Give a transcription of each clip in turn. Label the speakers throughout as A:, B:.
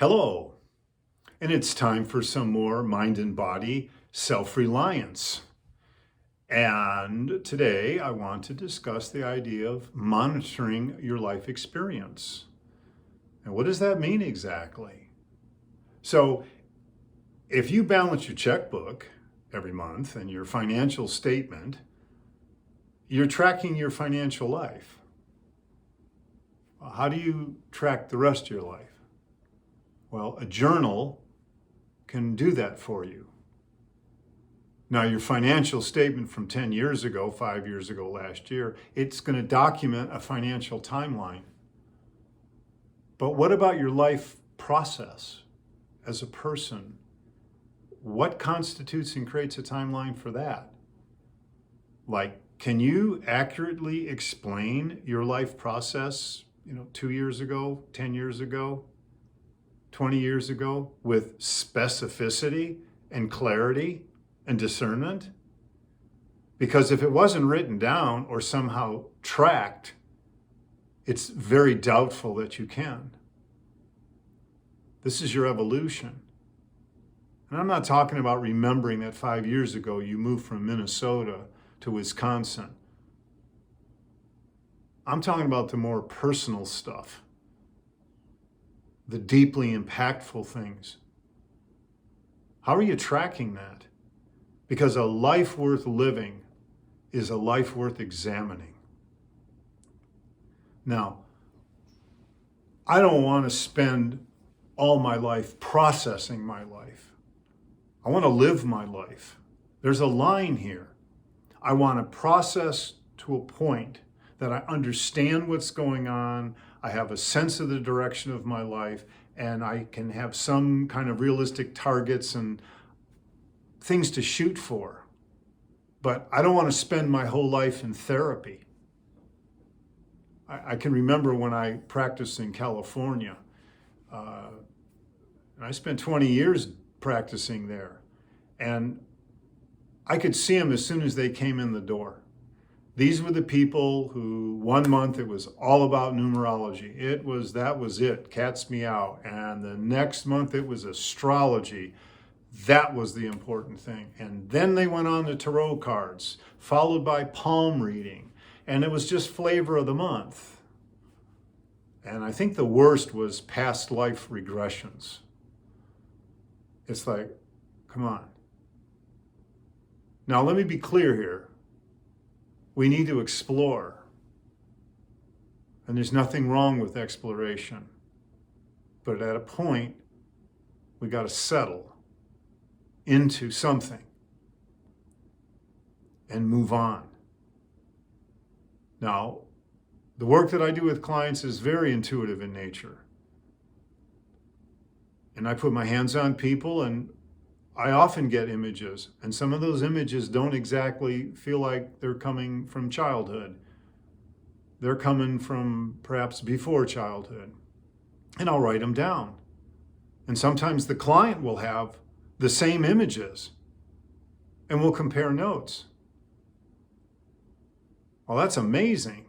A: Hello, and it's time for some more mind and body self-reliance. And today I want to discuss the idea of monitoring your life experience. And what does that mean exactly? So if you balance your checkbook every month and your financial statement, you're tracking your financial life. How do you track the rest of your life? Well, a journal can do that for you. Now, your financial statement from 10 years ago, 5 years ago, last year, it's going to document a financial timeline. But what about your life process as a person? What constitutes and creates a timeline for that? Like, can you accurately explain your life process, 2 years ago, 10 years ago, 20 years ago with specificity and clarity and discernment? Because if it wasn't written down or somehow tracked, it's very doubtful that you can. This is your evolution. And I'm not talking about remembering that 5 years ago you moved from Minnesota to Wisconsin. I'm talking about the more personal stuff, the deeply impactful things. How are you tracking that? Because a life worth living is a life worth examining. Now, I don't want to spend all my life processing my life. I want to live my life. There's a line here. I want to process to a point that I understand what's going on, I have a sense of the direction of my life, and I can have some kind of realistic targets and things to shoot for. But I don't want to spend my whole life in therapy. I can remember when I practiced in California, and I spent 20 years practicing there, and I could see them as soon as they came in the door. These were the people who 1 month it was all about numerology. That was it, cat's meow. And the next month it was astrology. That was the important thing. And then they went on to tarot cards, followed by palm reading. And it was just flavor of the month. And I think the worst was past life regressions. It's like, come on. Now let me be clear here. We need to explore. And there's nothing wrong with exploration. But at a point, we got to settle into something and move on. Now, the work that I do with clients is very intuitive in nature. And I put my hands on people, and I often get images, and some of those images don't exactly feel like they're coming from childhood. They're coming from perhaps before childhood. And I'll write them down. And sometimes the client will have the same images, and we'll compare notes. Well, that's amazing.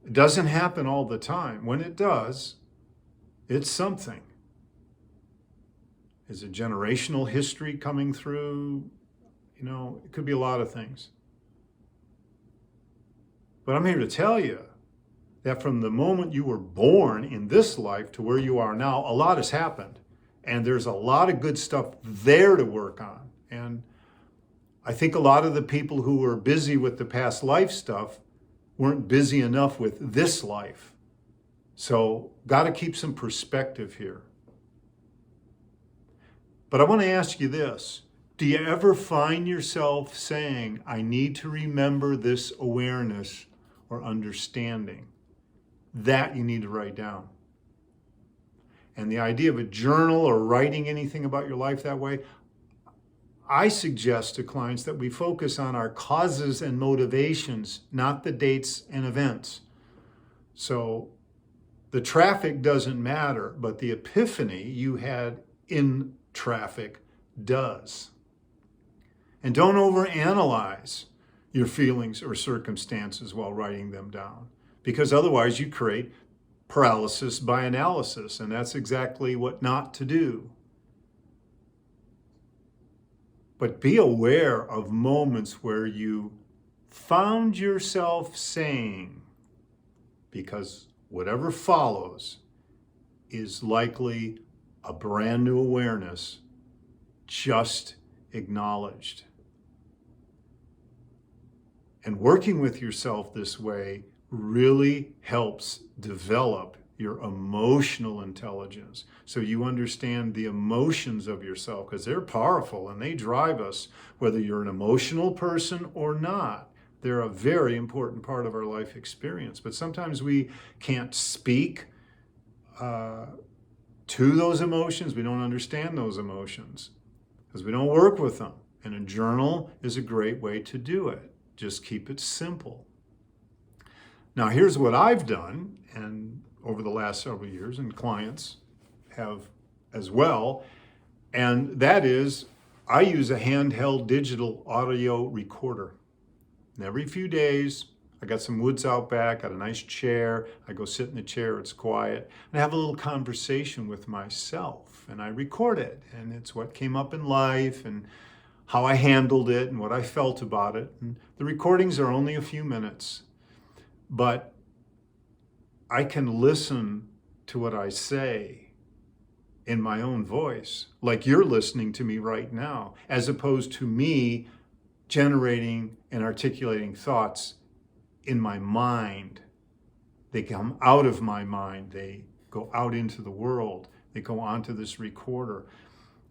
A: It doesn't happen all the time. When it does, it's something. Is it generational history coming through? It could be a lot of things. But I'm here to tell you that from the moment you were born in this life to where you are now, a lot has happened. And there's a lot of good stuff there to work on. And I think a lot of the people who were busy with the past life stuff weren't busy enough with this life. So, got to keep some perspective here. But I want to ask you this. Do you ever find yourself saying, I need to remember this awareness or understanding? That you need to write down. And the idea of a journal or writing anything about your life that way, I suggest to clients that we focus on our causes and motivations, not the dates and events. So the traffic doesn't matter, but the epiphany you had in traffic does. And don't overanalyze your feelings or circumstances while writing them down, because otherwise you create paralysis by analysis, and that's exactly what not to do. But be aware of moments where you found yourself saying, because whatever follows is likely a brand new awareness just acknowledged. And working with yourself this way really helps develop your emotional intelligence, so you understand the emotions of yourself, because they're powerful and they drive us, whether you're an emotional person or not. They're a very important part of our life experience. But sometimes we can't speak to those emotions. We don't understand those emotions because we don't work with them. And a journal is a great way to do it. Just keep it simple. Now, here's what I've done, and over the last several years, and clients have as well, and that is I use a handheld digital audio recorder. And every few days, I got some woods out back, got a nice chair, I go sit in the chair, it's quiet, and I have a little conversation with myself, and I record it, and it's what came up in life, and how I handled it, and what I felt about it. And the recordings are only a few minutes, but I can listen to what I say in my own voice, like you're listening to me right now, as opposed to me generating and articulating thoughts in my mind. They come out of my mind, they go out into the world, they go onto this recorder.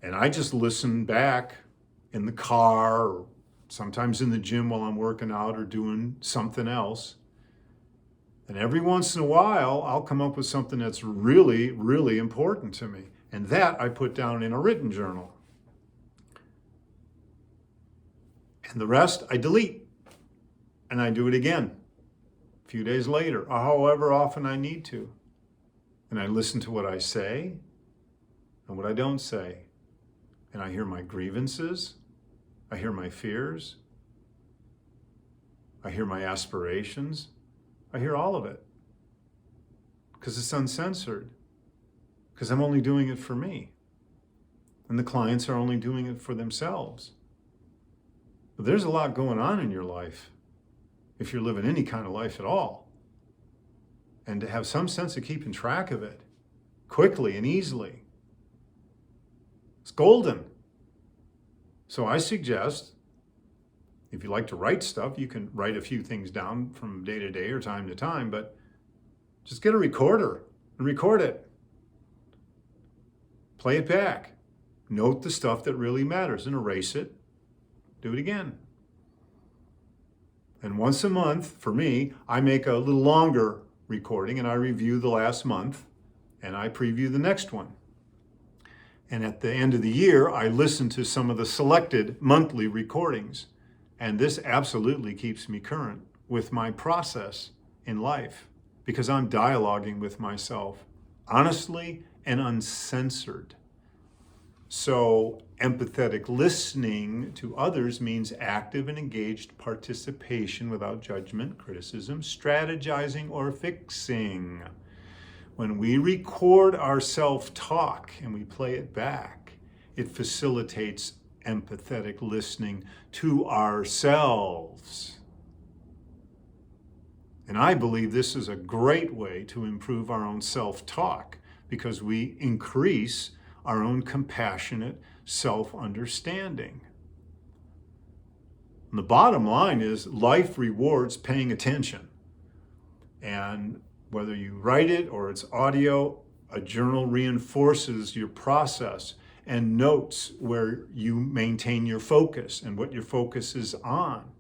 A: And I just listen back in the car, or sometimes in the gym while I'm working out or doing something else. And every once in a while, I'll come up with something that's really, really important to me. And that I put down in a written journal. And the rest I delete. And I do it again a few days later, or however often I need to. And I listen to what I say and what I don't say. And I hear my grievances. I hear my fears. I hear my aspirations. I hear all of it, because it's uncensored, because I'm only doing it for me, and the clients are only doing it for themselves. But there's a lot going on in your life, if you're living any kind of life at all, and to have some sense of keeping track of it quickly and easily, it's golden. So I suggest, if you like to write stuff, you can write a few things down from day to day or time to time, but just get a recorder and record it. Play it back. Note the stuff that really matters and erase it. Do it again. And once a month, for me, I make a little longer recording and I review the last month and I preview the next one. And at the end of the year, I listen to some of the selected monthly recordings. And this absolutely keeps me current with my process in life, because I'm dialoguing with myself honestly and uncensored. So empathetic listening to others means active and engaged participation without judgment, criticism, strategizing, or fixing. When we record our self-talk and we play it back, it facilitates empathetic listening to ourselves. And I believe this is a great way to improve our own self-talk, because we increase our own compassionate self-understanding. And the bottom line is life rewards paying attention. And whether you write it or it's audio, a journal reinforces your process and notes where you maintain your focus and what your focus is on.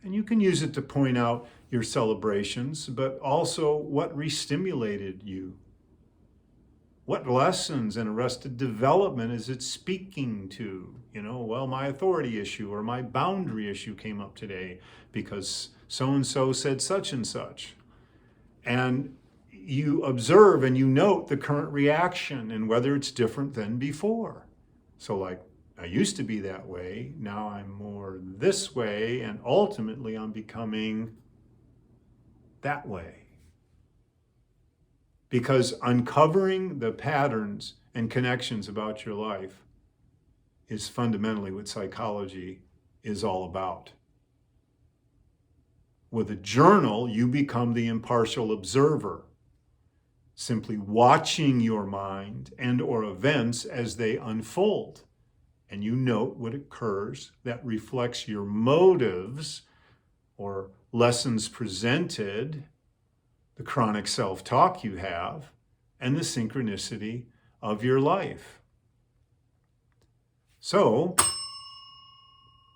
A: And you can use it to point out your celebrations, but also what re-stimulated you. What lessons and arrested development is it speaking to? Well, my authority issue or my boundary issue came up today because so-and-so said such and such. And you observe and you note the current reaction and whether it's different than before. So like, I used to be that way, now I'm more this way, and ultimately I'm becoming that way. Because uncovering the patterns and connections about your life is fundamentally what psychology is all about. With a journal, you become the impartial observer, simply watching your mind and or events as they unfold. And you note what occurs that reflects your motives or lessons presented, the chronic self-talk you have, and the synchronicity of your life. So,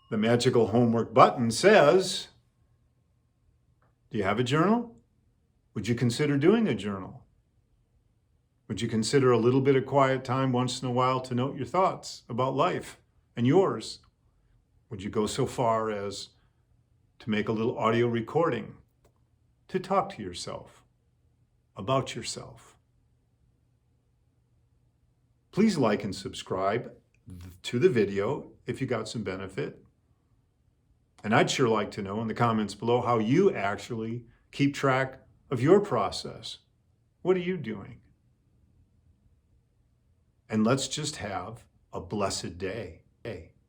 A: the magical homework button says, do you have a journal? Would you consider doing a journal? Would you consider a little bit of quiet time once in a while to note your thoughts about life and yours? Would you go so far as to make a little audio recording to talk to yourself about yourself? Please like and subscribe to the video if you got some benefit. And I'd sure like to know in the comments below how you actually keep track of your process. What are you doing? And let's just have a blessed day.